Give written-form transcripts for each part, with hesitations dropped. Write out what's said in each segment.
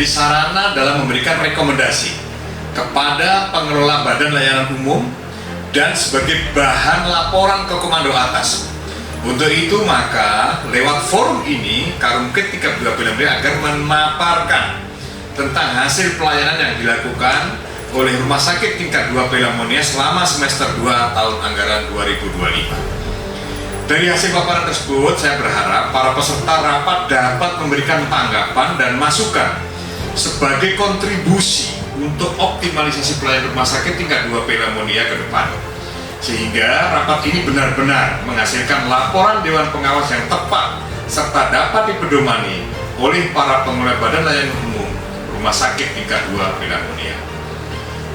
sarana dalam memberikan rekomendasi kepada pengelola badan layanan umum dan sebagai bahan laporan ke komando atas. Untuk itu maka lewat forum ini Karumkit tingkat 2 Pilamria agar memaparkan tentang hasil pelayanan yang dilakukan oleh Rumah Sakit tingkat 2 Pelamonia selama semester 2 tahun anggaran 2025. Dari hasil paparan tersebut, saya berharap para peserta rapat dapat memberikan tanggapan dan masukan sebagai kontribusi untuk optimalisasi pelayanan Rumah Sakit tingkat 2 Pelamonia ke depan, sehingga rapat ini benar-benar menghasilkan laporan Dewan Pengawas yang tepat serta dapat dipedomani oleh para pengelola badan layanan umum Rumah Sakit tingkat 2 Pelamonia.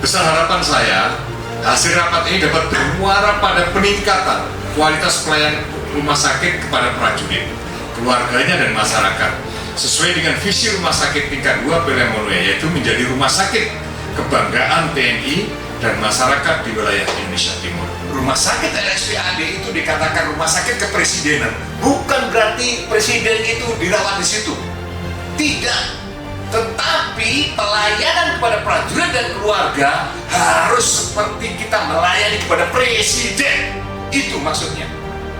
Besar harapan saya, hasil rapat ini dapat bermuara pada peningkatan kualitas pelayanan rumah sakit kepada prajurit, keluarganya dan masyarakat, sesuai dengan visi Rumah Sakit tingkat 2 Pelamonia, yaitu menjadi rumah sakit kebanggaan TNI dan masyarakat di wilayah Indonesia Timur. Rumah sakit RSPAD itu dikatakan rumah sakit kepresidenan, bukan berarti presiden itu dirawat di situ. Tidak, tetapi pelayanan kepada prajurit dan keluarga harus seperti kita melayani kepada presiden. Itu maksudnya,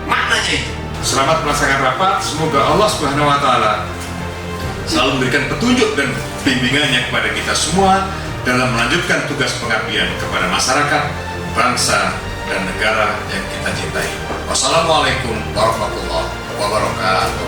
maknanya itu. Selamat melaksanakan rapat. Semoga Allah Subhanahu wa Ta'ala selalu memberikan petunjuk dan bimbingannya kepada kita semua dalam melanjutkan tugas pengabdian kepada masyarakat, bangsa, dan negara yang kita cintai. Wassalamualaikum warahmatullahi wabarakatuh.